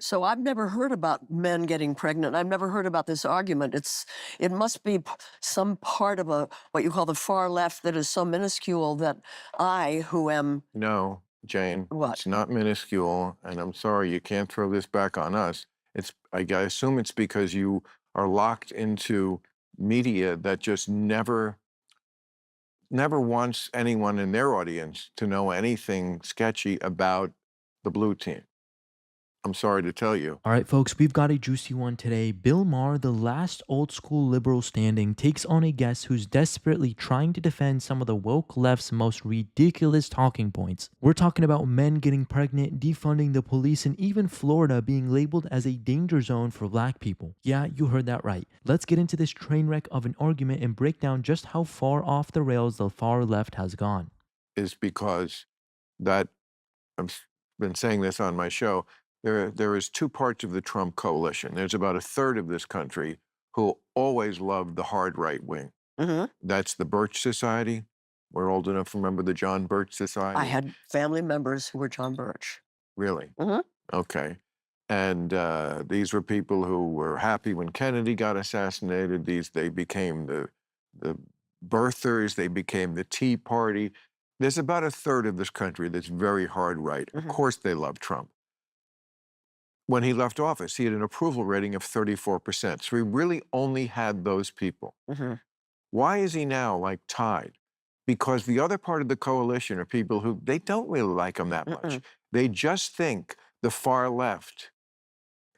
that. So I've never heard about men getting pregnant. I've never heard about this argument. It must be some part of what you call the far left that is so minuscule that I, who am No, Jane, what? it's not minuscule, and I'm sorry, you can't throw this back on us. I assume it's because you are locked into media that just never wants anyone in their audience to know anything sketchy about the blue team. I'm sorry to tell you. All right, folks, we've got a juicy one today. Bill Maher, the last old school liberal standing, takes on a guest who's desperately trying to defend some of the woke left's most ridiculous talking points. We're talking about men getting pregnant, defunding the police, and even Florida being labeled as a danger zone for black people. Yeah, you heard that right. Let's get into this train wreck of an argument and break down just how far off the rails the far left has gone. Is because that I've been saying this on my show. There is two parts of the Trump coalition. There's about a third of this country who always loved the hard right wing. Mm-hmm. That's the Birch Society. We're old enough to remember the John Birch Society. I had family members who were John Birch. Really? Mm-hmm. Okay. And these were people who were happy when Kennedy got assassinated. They became the birthers. They became the Tea Party. There's about a third of this country that's very hard right. Mm-hmm. Of course they love Trump. When he left office, he had an approval rating of 34%. So he really only had those people. Mm-hmm. Why is he now like tied? Because the other part of the coalition are people who they don't really like him that much. Mm-mm. They just think the far left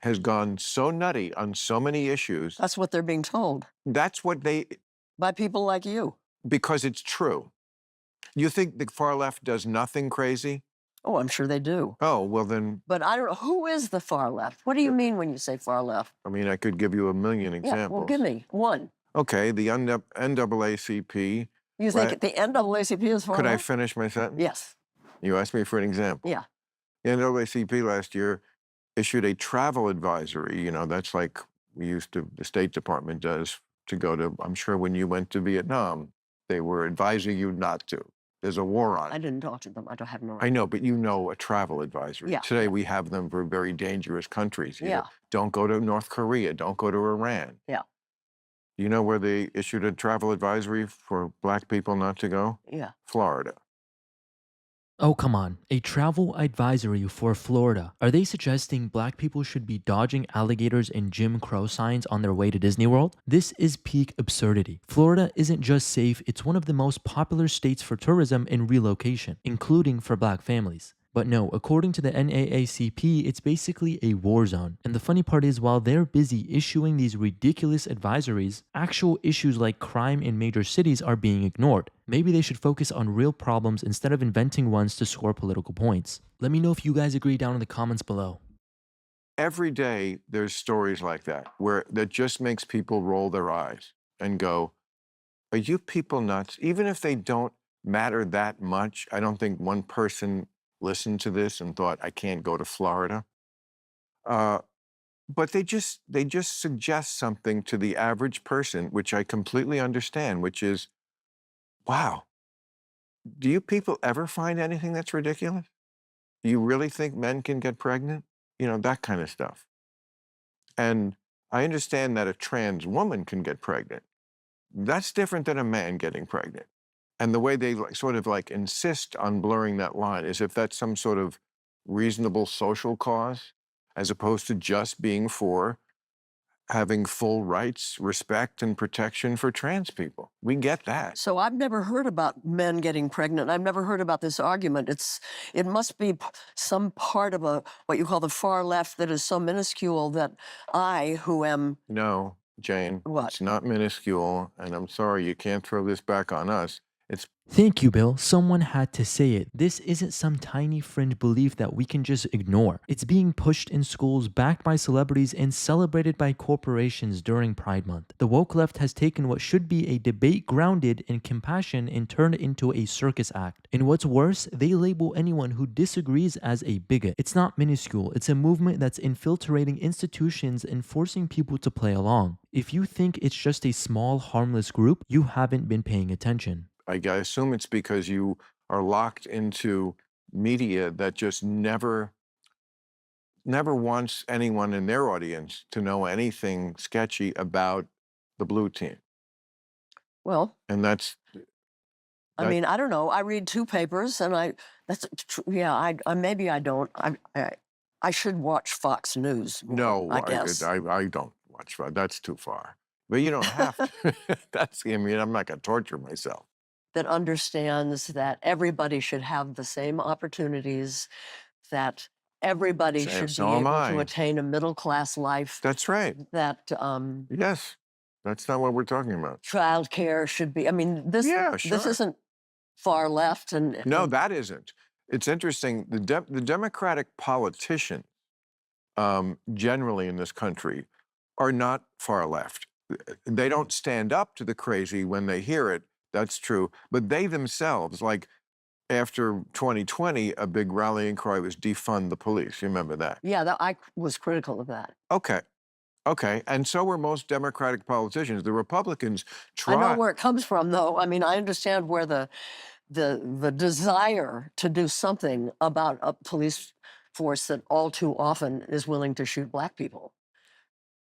has gone so nutty on so many issues. That's what they're being told. That's what By people like you. Because it's true. You think the far left does nothing crazy? Oh, I'm sure they do. Oh, well then. But I don't know, who is the far left? What do you mean when you say far left? I mean, I could give you a million examples. Yeah, well, give me one. Okay, the NAACP. You think the NAACP is far Could left? I finish my sentence? Yes. You asked me for an example. Yeah. The NAACP last year issued a travel advisory. You know, that's like the State Department does to go to, I'm sure when you went to Vietnam, they were advising you not to. There's a war on it. I didn't talk to them. I don't have no right. I know, but you know a travel advisory. Yeah. Today we have them for very dangerous countries. You Yeah. know, don't go to North Korea. Don't go to Iran. Yeah. You know where they issued a travel advisory for black people not to go? Yeah. Florida. Oh, come on. A travel advisory for Florida. Are they suggesting black people should be dodging alligators and Jim Crow signs on their way to Disney World? This is peak absurdity. Florida isn't just safe, it's one of the most popular states for tourism and relocation, including for black families. But no, according to the NAACP, it's basically a war zone. And the funny part is, while they're busy issuing these ridiculous advisories, actual issues like crime in major cities are being ignored. Maybe they should focus on real problems instead of inventing ones to score political points. Let me know if you guys agree down in the comments below. Every day there's stories like that just makes people roll their eyes and go, are you people nuts? Even if they don't matter that much, I don't think one person listened to this and thought, I can't go to Florida. But they just suggest something to the average person, which I completely understand, which is, wow, do you people ever find anything that's ridiculous? Do you really think men can get pregnant? You know, that kind of stuff. And I understand that a trans woman can get pregnant. That's different than a man getting pregnant. And the way they sort of insist on blurring that line is if that's some sort of reasonable social cause, as opposed to just being for having full rights, respect, and protection for trans people. We get that. So I've never heard about men getting pregnant. I've never heard about this argument. It must be some part of what you call the far left that is so minuscule that I, who am... No, Jane. What? It's not minuscule, and I'm sorry, you can't throw this back on us. Thank you, Bill. Someone had to say it. This isn't some tiny fringe belief that we can just ignore. It's being pushed in schools, backed by celebrities, and celebrated by corporations during Pride Month. The woke left has taken what should be a debate grounded in compassion and turned it into a circus act. And what's worse, they label anyone who disagrees as a bigot. It's not minuscule. It's a movement that's infiltrating institutions and forcing people to play along. If you think it's just a small, harmless group, you haven't been paying attention. I assume it's because you are locked into media that just never never wants anyone in their audience to know anything sketchy about the blue team. Well, And that's I that. mean, I don't know. I read 2 papers, and yeah. I maybe I don't. I should watch Fox News more, No, I guess. I don't watch. That's too far. But you don't have to. That's. I mean, I'm not going to torture myself. That understands that everybody should have the same opportunities, that everybody should So be am able to I. attain a middle class life, That's right. that Yes, that's not what we're talking about. childcare should be. I mean, this Yeah, this sure. isn't far left, No, and that isn't. It's interesting. The Democratic politicians, generally in this country, are not far left. They don't stand up to the crazy when they hear it. That's true. But they themselves, like after 2020, a big rallying cry was defund the police. You remember that? yeah, that I was critical of that. Okay. Okay. And so were most Democratic politicians. The Republicans I know try. where it comes from, though. I mean, I understand where the desire to do something about a police force that all too often is willing to shoot black people.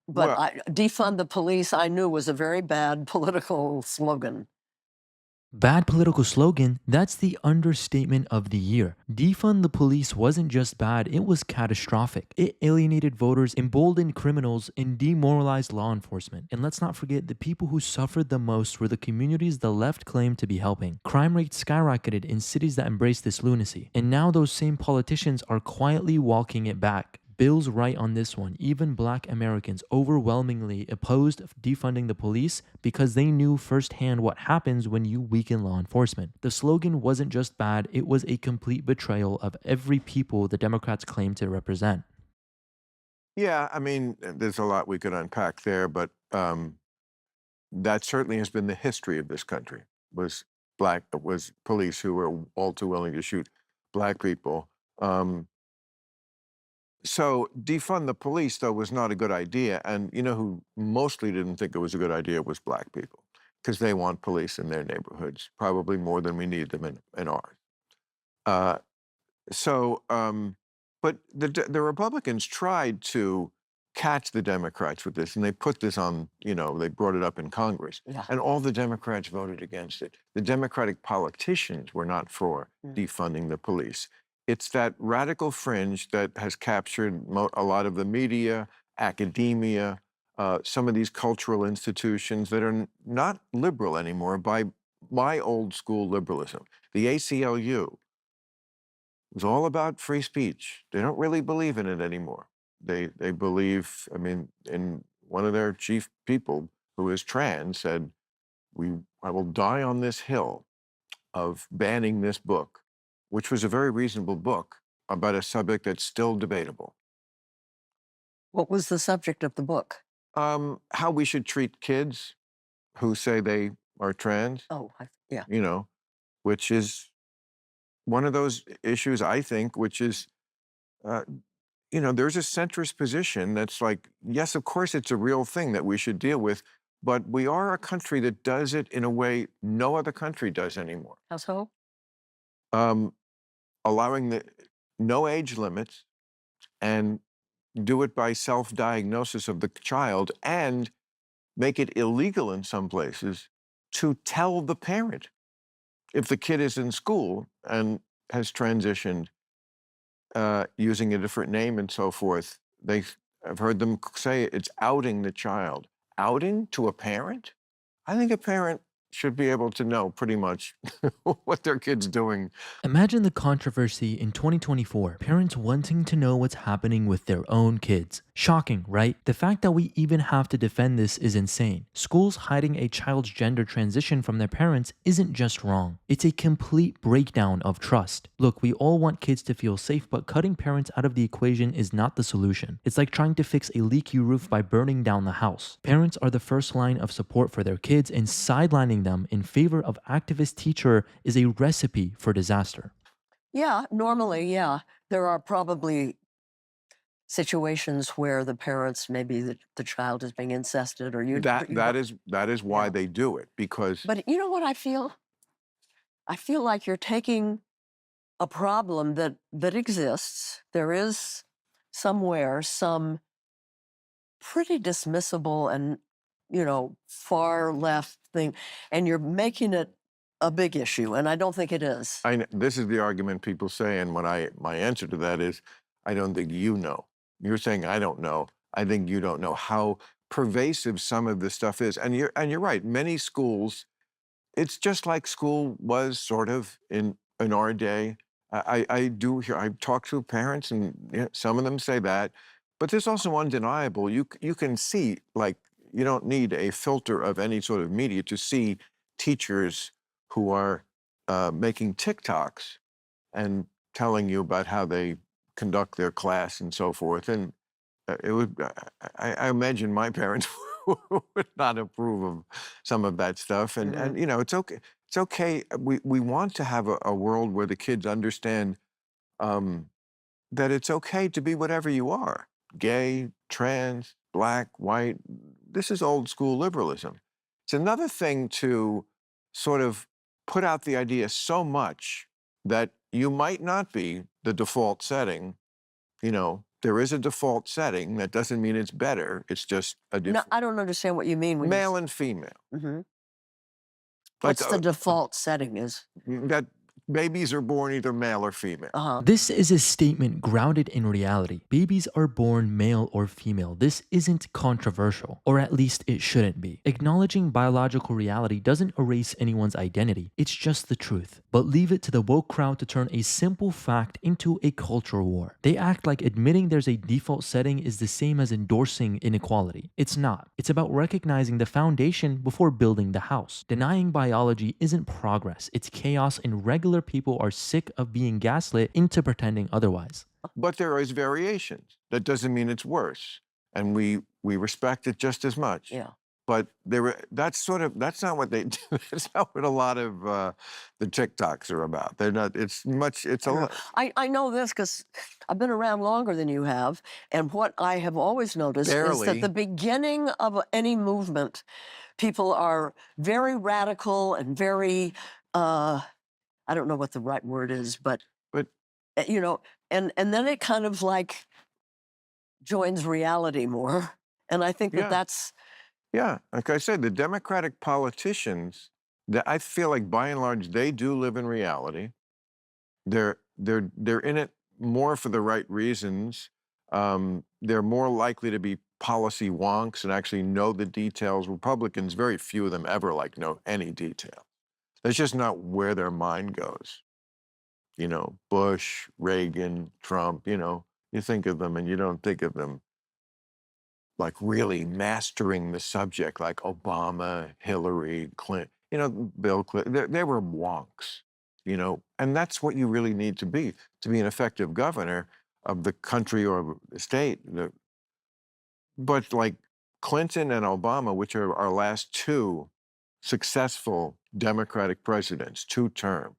But Well, defund the police, I knew was a very bad political slogan. Bad political slogan, that's the understatement of the year. Defund the police wasn't just bad, it was catastrophic. It alienated voters, emboldened criminals, and demoralized law enforcement. And let's not forget, the people who suffered the most were the communities the left claimed to be helping. Crime rates skyrocketed in cities that embraced this lunacy. And now those same politicians are quietly walking it back. Bill's right on this one. Even black Americans overwhelmingly opposed defunding the police because they knew firsthand what happens when you weaken law enforcement. The slogan wasn't just bad, it was a complete betrayal of every people the Democrats claim to represent. yeah, I mean, there's a lot we could unpack there, but that certainly has been the history of this country. Was police who were all too willing to shoot black people. Um, so defund the police, though, was not a good idea. And you know who mostly didn't think it was a good idea was black people, because they want police in their neighborhoods, probably more than we need them in ours. Uh, So, but the Republicans tried to catch the Democrats with this, and they put this on, they brought it up in Congress, Yeah. and all the Democrats voted against it. The Democratic politicians were not for Mm. defunding the police. It's that radical fringe that has captured a lot of the media, academia, some of these cultural institutions that are not liberal anymore by my old school liberalism. The ACLU was all about free speech. They don't really believe in it anymore. They believe, I mean, in one of their chief people who is trans said, I will die on this hill of banning this book, which was a very reasonable book about a subject that's still debatable. What was the subject of the book? How we should treat kids who say they are trans, Oh, yeah. you know, which is one of those issues, I think, which is uh, there's a centrist position that's like, yes, of course, it's a real thing that we should deal with, but we are a country that does it in a way no other country does anymore. How so? Um, allowing the no age limits and do it by self-diagnosis of the child and make it illegal in some places to tell the parent if the kid is in school and has transitioned using a different name and so forth. I've heard them say it's outing the child. Outing to a parent? I think a parent should be able to know pretty much what their kid's doing. Imagine the controversy in 2024, parents wanting to know what's happening with their own kids. Shocking, right? The fact that we even have to defend this is insane. Schools hiding a child's gender transition from their parents isn't just wrong. It's a complete breakdown of trust. Look, we all want kids to feel safe, but cutting parents out of the equation is not the solution. It's like trying to fix a leaky roof by burning down the house. Parents are the first line of support for their kids, and sidelining them in favor of activist teacher is a recipe for disaster. Yeah, normally, yeah. There are probably situations where the parents, maybe the child is being incested, or That is why yeah. they do it, because But you know what I feel? I feel like you're taking a problem that exists. There is somewhere some pretty dismissible and, far left thing, and you're making it a big issue, and I don't think it is. This is the argument people say, and my answer to that is, I don't think you know. You're saying I don't know. I think you don't know how pervasive some of this stuff is, and you're right. Many schools, it's just like school was sort of in our day. I do hear, I talk to parents, and some of them say that, but there's also undeniable. You can see, like, you don't need a filter of any sort of media to see teachers who are making TikToks and telling you about how they conduct their class and so forth. And it would, I imagine my parents would not approve of some of that stuff. And Mhm. it's okay. It's okay. We want to have a world where the kids understand um, that it's okay to be whatever you are, gay, trans, black, white. This is old school liberalism. It's another thing to sort of put out the idea so much that you might not be the default setting. There is a default setting. That doesn't mean it's better. It's just a No, I don't understand what you mean when male and female. Mhm. Like What's the default setting is? that babies are born either male or female. Uh-huh. This is a statement grounded in reality. Babies are born male or female. This isn't controversial, or at least it shouldn't be. Acknowledging biological reality doesn't erase anyone's identity, it's just the truth. But leave it to the woke crowd to turn a simple fact into a cultural war. They act like admitting there's a default setting is the same as endorsing inequality. It's not. It's about recognizing the foundation before building the house. Denying biology isn't progress, it's chaos, and regular people are sick of being gaslit into pretending otherwise. But there is variations. That doesn't mean it's worse, and we respect it just as much. Yeah. But that's not what they do. That's not what a lot of the TikToks are about. They're not. It's much. It's a Sure. lot. I know this because I've been around longer than you have, and what I have always noticed is that Barely. the beginning of any movement, people are very radical and very, I don't know what the right word is, but But and then it kind of like joins reality more, and I think that yeah, that's yeah. Like I said, the Democratic politicians, that I feel like by and large they do live in reality. They're in it more for the right reasons. They're more likely to be policy wonks and actually know the details. Republicans, very few of them ever know any detail. That's just not where their mind goes. Bush, Reagan, Trump. You think of them and you don't think of them like really mastering the subject, like Obama, Hillary Clinton. Bill Clinton. They were wonks. And that's what you really need to be an effective governor of the country or the state. But like Clinton and Obama, which are our last two successful Democratic presidents, two-term,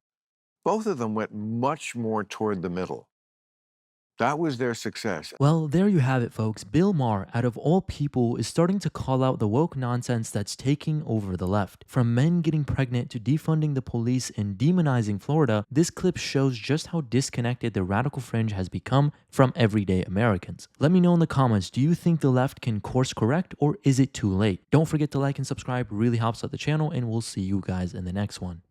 both of them went much more toward the middle. That was their success. Well, there you have it, folks. Bill Maher, out of all people, is starting to call out the woke nonsense that's taking over the left. From men getting pregnant to defunding the police and demonizing Florida, this clip shows just how disconnected the radical fringe has become from everyday Americans. Let me know in the comments, do you think the left can course correct, or is it too late? Don't forget to like and subscribe, really helps out the channel, and we'll see you guys in the next one.